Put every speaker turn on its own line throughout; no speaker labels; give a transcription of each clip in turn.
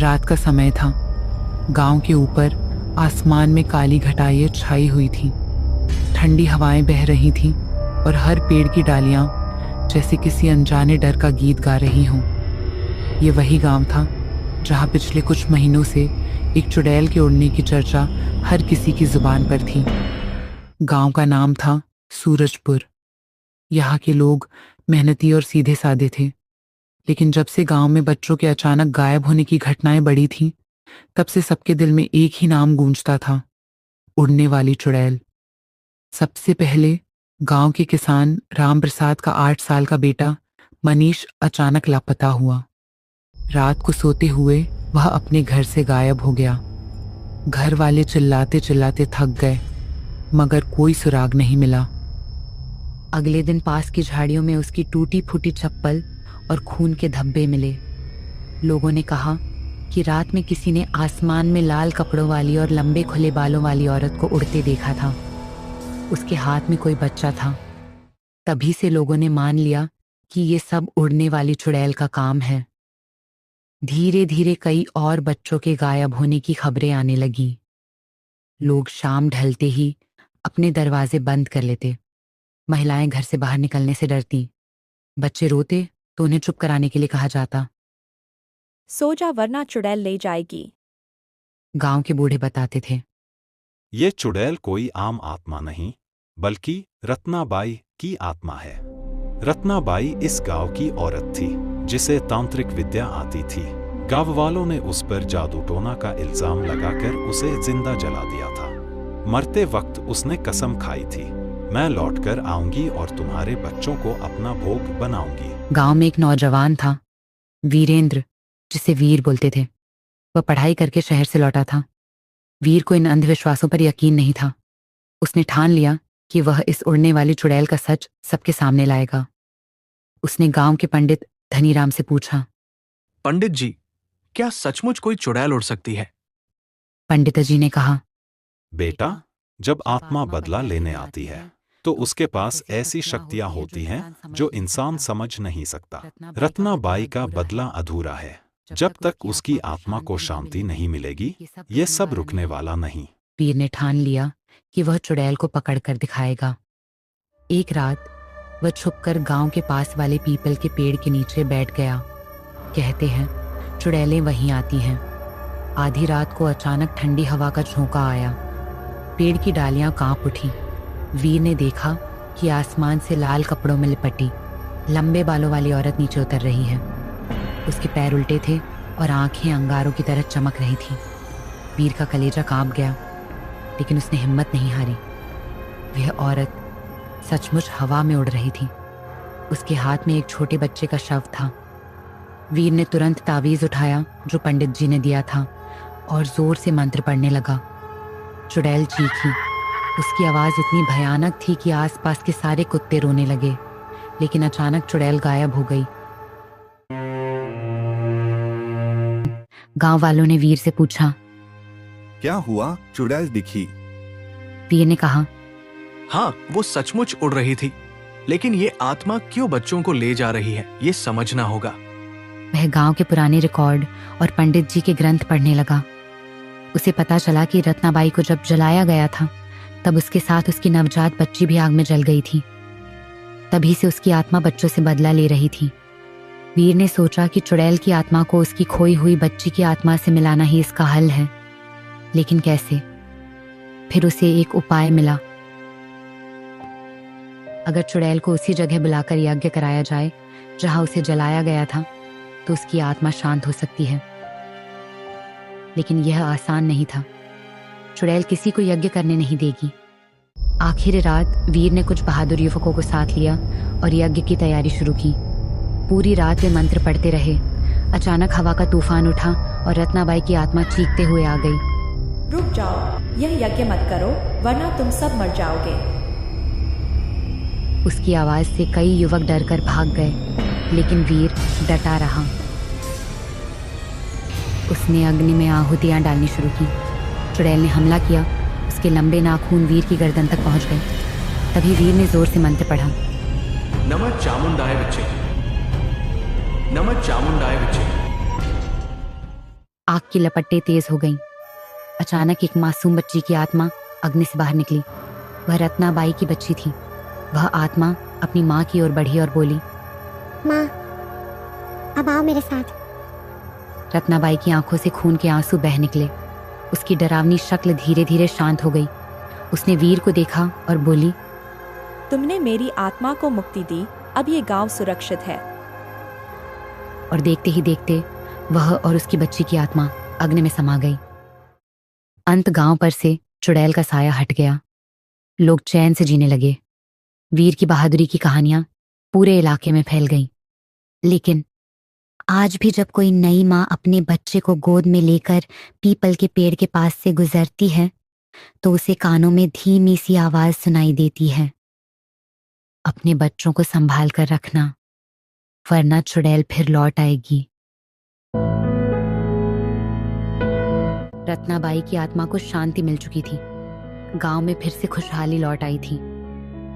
रात का समय था। गांव के ऊपर आसमान में काली घटाएं छाई हुई थी। ठंडी हवाएं बह रही थीं और हर पेड़ की डालियां जैसे किसी अनजाने डर का गीत गा रही हों। ये वही गांव था जहां पिछले कुछ महीनों से एक चुड़ैल के उड़ने की चर्चा हर किसी की जुबान पर थी। गांव का नाम था सूरजपुर। यहाँ के लोग मेहनती और सीधे साधे थे, लेकिन जब से गांव में बच्चों के अचानक गायब होने की घटनाएं बढ़ी थीं, तब से सबके दिल में एक ही नाम गूंजता था, उड़ने वाली चुड़ैल। सबसे पहले गांव के किसान राम प्रसाद का 8 साल का बेटा मनीष अचानक लापता हुआ। रात को सोते हुए वह अपने घर से गायब हो गया। घर वाले चिल्लाते चिल्लाते थक गए, मगर कोई सुराग नहीं मिला। अगले दिन पास की झाड़ियों में उसकी टूटी फूटी चप्पल और खून के धब्बे मिले। लोगों ने कहा कि रात में किसी ने आसमान में लाल कपड़ों वाली और लंबे खुले बालों वाली औरत को उड़ते देखा था। उसके हाथ में कोई बच्चा था। तभी से लोगों ने मान लिया कि ये सब उड़ने वाली चुड़ैल का काम है। धीरे धीरे कई और बच्चों के गायब होने की खबरें आने लगीं। लोग शाम ढलते ही अपने दरवाजे बंद कर लेते। महिलाएं घर से बाहर निकलने से डरती। बच्चे रोते तो उन्हें चुप कराने के लिए कहा जाता।
सो जा वरना चुड़ैल ले जाएगी।
गांव के बूढ़े बताते थे,
ये चुड़ैल कोई आम आत्मा नहीं, बल्कि रत्नाबाई की आत्मा है। रत्नाबाई इस गांव की औरत थी जिसे तांत्रिक विद्या आती थी। गांव वालों ने उस पर जादू टोना का इल्जाम लगाकर उसे जिंदा जला दिया था। मरते वक्त उसने कसम खाई थी, मैं लौटकर आऊंगी और तुम्हारे बच्चों को अपना भोग बनाऊंगी।
गांव में एक नौजवान था, वीरेंद्र, जिसे वीर बोलते थे। वह पढ़ाई करके शहर से लौटा था। वीर को इन अंधविश्वासों पर यकीन नहीं था। उसने ठान लिया कि वह इस उड़ने वाली चुड़ैल का सच सबके सामने लाएगा। उसने गांव के पंडित धनीराम से पूछा,
पंडित जी, क्या सचमुच कोई चुड़ैल उड़ सकती है?
पंडित जी ने कहा,
बेटा, जब आत्मा बदला लेने आती है तो उसके पास ऐसी शक्तियां होती हैं जो इंसान समझ नहीं सकता। रत्नाबाई का बदला अधूरा है। जब तक उसकी आत्मा को शांति नहीं मिलेगी, ये सब रुकने वाला नहीं।
वीर ने ठान लिया कि वह चुड़ैल को पकड़कर दिखाएगा। एक रात वह छुपकर गांव के पास वाले पीपल के पेड़ के नीचे बैठ गया। कहते हैं चुड़ैलें वहीं आती हैं। आधी रात को अचानक ठंडी हवा का झोंका आया। पेड़ की डालियां कांप उठी। वीर ने देखा कि आसमान से लाल कपड़ों में लिपटी लंबे बालों वाली औरत नीचे उतर रही है। उसके पैर उल्टे थे और आंखें अंगारों की तरह चमक रही थीं। वीर का कलेजा कांप गया, लेकिन उसने हिम्मत नहीं हारी। वह औरत सचमुच हवा में उड़ रही थी। उसके हाथ में एक छोटे बच्चे का शव था। वीर ने तुरंत तावीज उठाया जो पंडित जी ने दिया था और जोर से मंत्र पढ़ने लगा। चुड़ैल चीखी। उसकी आवाज इतनी भयानक थी कि आसपास के सारे कुत्ते रोने लगे, लेकिन अचानक चुड़ैल गायब हो गई। गांव वालों ने वीर से पूछा,
क्या हुआ? चुड़ैल दिखी?
वीर ने कहा,
हाँ, वो सचमुच उड़ रही थी, लेकिन ये आत्मा क्यों बच्चों को ले जा रही है, ये समझना होगा।
वह गांव के पुराने रिकॉर्ड और पंडित जी के ग्रंथ पढ़ने लगा। उसे पता चला कि रत्नाबाई को जब जलाया गया था, तब उसके साथ उसकी नवजात बच्ची भी आग में जल गई थी। तभी से उसकी आत्मा बच्चों से बदला ले रही थी। वीर ने सोचा कि चुड़ैल की आत्मा को उसकी खोई हुई बच्ची की आत्मा से मिलाना ही इसका हल है, लेकिन कैसे? फिर उसे एक उपाय मिला। अगर चुड़ैल को उसी जगह बुलाकर यज्ञ कराया जाए जहां उसे जलाया गया था, तो उसकी आत्मा शांत हो सकती है। लेकिन यह आसान नहीं था। चुड़ैल किसी को यज्ञ करने नहीं देगी। आखिर रात वीर ने कुछ बहादुर युवकों को साथ लिया और यज्ञ की तैयारी शुरू की। पूरी रात वे मंत्र पढ़ते रहे। अचानक हवा का तूफान उठा और रत्नाबाई की आत्मा चीखते हुए आ गई।
रुक जाओ, यह यज्ञ मत करो वरना तुम सब मर जाओगे।
उसकी आवाज से कई युवक डरकर भाग गए, लेकिन वीर डटा रहा। उसने अग्नि में आहुतियां डालनी शुरू की। चुड़ैल ने हमला किया। उसके लंबे नाखून वीर की गर्दन तक पहुंच गए। तभी वीर ने जोर से मंत्र पढ़ा,
नमः चामुंडाय विच्चे, नमः चामुंडाय विच्चे।
आग की लपटें तेज हो गईं। अचानक एक मासूम बच्ची की आत्मा अग्नि से बाहर निकली। वह रत्नाबाई की बच्ची थी। वह आत्मा अपनी माँ की ओर बढ़ी और बोली,
माँ, अब आओ मेरे साथ।
रत्नाबाई की आंखों से खून के आंसू बह निकले। उसकी डरावनी शक्ल धीरे धीरे शांत हो गई। उसने वीर को देखा और बोली,
तुमने मेरी आत्मा को मुक्ति दी, अब ये गांव सुरक्षित है।
और देखते ही देखते वह और उसकी बच्ची की आत्मा अग्नि में समा गई। अंत गांव पर से चुड़ैल का साया हट गया। लोग चैन से जीने लगे। वीर की बहादुरी की कहानियां पूरे इलाके में फैल गईं। लेकिन
आज भी जब कोई नई माँ अपने बच्चे को गोद में लेकर पीपल के पेड़ के पास से गुजरती है तो उसे कानों में धीमी सी आवाज सुनाई देती है,
अपने बच्चों को संभाल कर रखना, वरना चुड़ैल फिर लौट आएगी। रत्नाबाई की आत्मा को शांति मिल चुकी थी। गांव में फिर से खुशहाली लौट आई थी।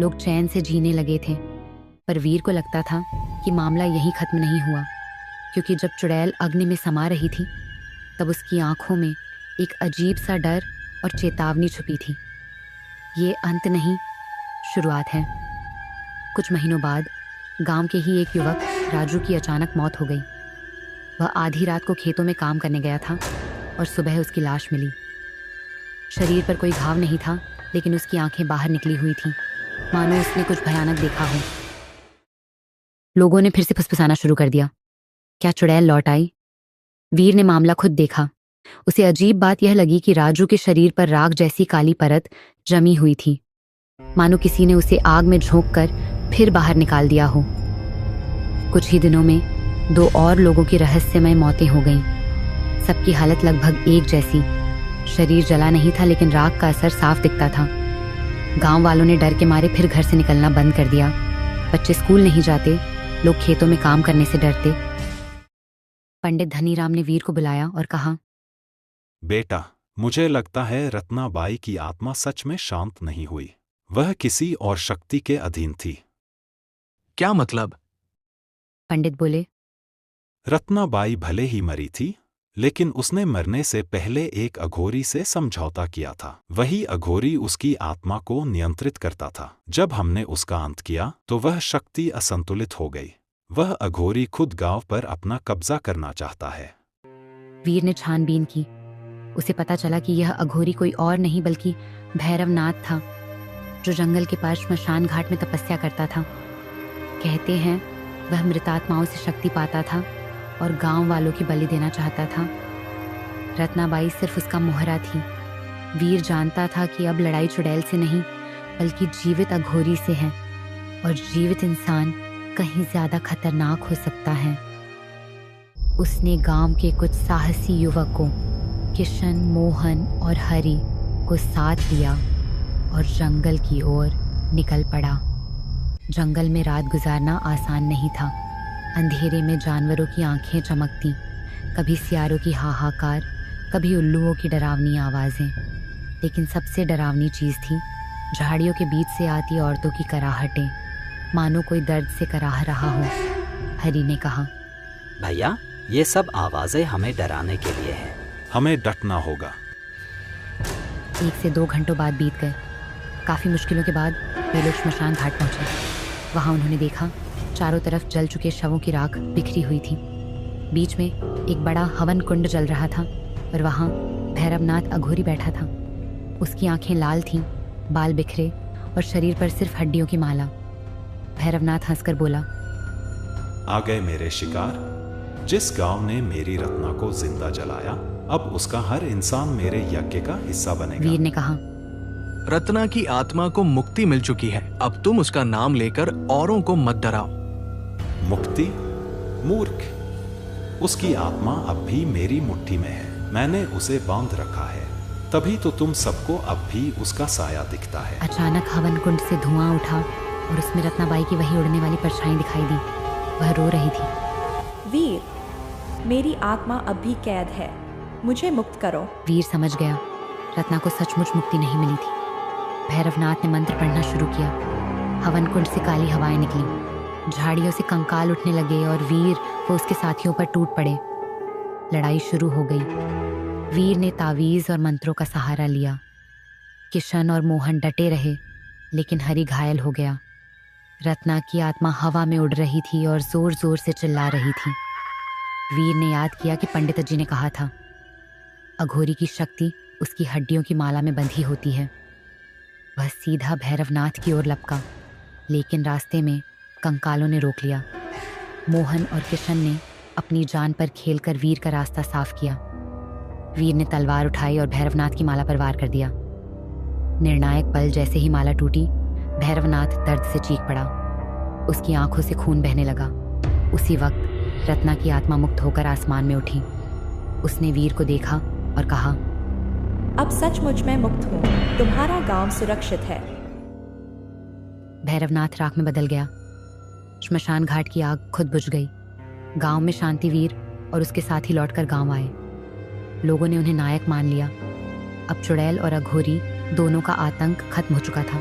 लोग चैन से जीने लगे थे। पर वीर को लगता था कि मामला यहीं खत्म नहीं हुआ, क्योंकि जब चुड़ैल अग्नि में समा रही थी तब उसकी आंखों में एक अजीब सा डर और चेतावनी छुपी थी। ये अंत नहीं, शुरुआत है। कुछ महीनों बाद गांव के ही एक युवक राजू की अचानक मौत हो गई। वह आधी रात को खेतों में काम करने गया था और सुबह उसकी लाश मिली। शरीर पर कोई घाव नहीं था, लेकिन उसकी आंखें बाहर निकली हुई थीं, मानो उसने कुछ भयानक देखा हो। लोगों ने फिर से फुसफुसाना शुरू कर दिया, क्या चुड़ैल लौट आई? वीर ने मामला खुद देखा। उसे अजीब बात यह लगी कि राजू के शरीर पर राख जैसी काली परत जमी हुई थी, मानो किसी ने उसे आग में झोंक कर फिर बाहर निकाल दिया हो। कुछ ही दिनों में 2 और लोगों की रहस्यमय मौतें हो गईं। सबकी हालत लगभग एक जैसी। शरीर जला नहीं था, लेकिन राख का असर साफ दिखता था। गांव वालों ने डर के मारे फिर घर से निकलना बंद कर दिया। बच्चे स्कूल नहीं जाते, लोग खेतों में काम करने से डरते। पंडित धनीराम ने वीर को बुलाया और कहा,
बेटा, मुझे लगता है रत्नाबाई की आत्मा सच में शांत नहीं हुई। वह किसी और शक्ति के अधीन थी।
क्या मतलब?
पंडित बोले,
रत्नाबाई भले ही मरी थी, लेकिन उसने मरने से पहले एक अघोरी से समझौता किया था। वही अघोरी उसकी आत्मा को नियंत्रित करता था। जब हमने उसका अंत किया तो वह शक्ति असंतुलित हो गई। वह अघोरी खुद गांव पर अपना कब्जा करना चाहता है।
वीर ने छानबीन की। उसे पता चला कि यह अघोरी कोई और नहीं बल्कि भैरवनाथ था, जो जंगल के पास श्मशान घाट में तपस्या करता था। कहते हैं वह मृतात्माओं से शक्ति पाता था और गांव वालों की बलि देना चाहता था। रत्नाबाई सिर्फ उसका मोहरा थी। वीर जानता था कि अब लड़ाई चुड़ैल से नहीं, बल्कि जीवित अघोरी से है, और जीवित इंसान कहीं ज्यादा खतरनाक हो सकता है। उसने गांव के कुछ साहसी युवकों किशन, मोहन और हरि को साथ लिया और जंगल की ओर निकल पड़ा। जंगल में रात गुजारना आसान नहीं था। अंधेरे में जानवरों की आंखें चमकती, कभी सियारों की हाहाकार, कभी उल्लुओं की डरावनी आवाज़ें। लेकिन सबसे डरावनी चीज़ थी झाड़ियों के बीच से आती औरतों की कराहटें, मानो कोई दर्द से कराह रहा हो। हरि ने कहा,
भैया, ये सब आवाज़ें हमें डराने के लिए हैं।
हमें डटना होगा।
1 से 2 घंटों बाद बीत गए। काफ़ी मुश्किलों के बाद वे लोग श्मशान घाट पहुंचे। वहां उन्होंने देखा चारों तरफ जल चुके शवों की राख बिखरी हुई थी। बीच में एक बड़ा हवन कुंड जल रहा था और वहां भैरवनाथ अघोरी बैठा था। उसकी आंखें लाल थीं, बाल बिखरे और शरीर पर सिर्फ हड्डियों की माला। भैरवनाथ हंसकर बोला,
आ गए मेरे शिकार। जिस गांव ने मेरी रत्ना को जिंदा जलाया, अब उसका हर इंसान मेरे यज्ञ का हिस्सा बनेगा।
वीर ने कहा,
रत्ना की आत्मा को मुक्ति मिल चुकी है। अब तुम उसका नाम लेकर औरों को मत डराओ।
मुक्ति? मूर्ख! उसकी आत्मा अब भी मेरी मुट्ठी में है। मैंने उसे बांध रखा है, तभी तो तुम सबको अब भी उसका साया दिखता है।
अचानक हवन कुंड से धुआं उठा और उसमें रत्नाबाई की वही उड़ने वाली परछाई दिखाई दी। वह रो रही थी।
वीर, मेरी आत्मा अब भी कैद है, मुझे मुक्त करो।
वीर समझ गया रत्ना को सचमुच मुक्ति नहीं मिली थी। भैरवनाथ ने मंत्र पढ़ना शुरू किया। हवन कुंड से काली हवाएं निकली, झाड़ियों से कंकाल उठने लगे और वीर वो उसके साथियों पर टूट पड़े। लड़ाई शुरू हो गई। वीर ने तावीज और मंत्रों का सहारा लिया। किशन और मोहन डटे रहे, लेकिन हरि घायल हो गया। रत्ना की आत्मा हवा में उड़ रही थी और जोर जोर से चिल्ला रही थी। वीर ने याद किया कि पंडित जी ने कहा था, अघोरी की शक्ति उसकी हड्डियों की माला में बंधी होती है। वह सीधा भैरवनाथ की ओर लपका, लेकिन रास्ते में कंकालों ने रोक लिया। मोहन और किशन ने अपनी जान पर खेलकर वीर का रास्ता साफ किया। वीर ने तलवार उठाई और भैरवनाथ की माला पर वार कर दिया। निर्णायक पल जैसे ही माला टूटी, भैरवनाथ दर्द से चीख पड़ा। उसकी आंखों से खून बहने लगा। उसी वक्त रत्ना की आत्मा मुक्त होकर आसमान में उठी। उसने वीर को देखा और कहा,
अब सचमुच मैं मुक्त हूँ, तुम्हारा गांव सुरक्षित है।
भैरवनाथ राख में बदल गया। श्मशान घाट की आग खुद बुझ गई। गांव में शांतिवीर और उसके साथी लौटकर गांव आए। लोगों ने उन्हें नायक मान लिया। अब चुड़ैल और अघोरी दोनों का आतंक खत्म हो चुका था।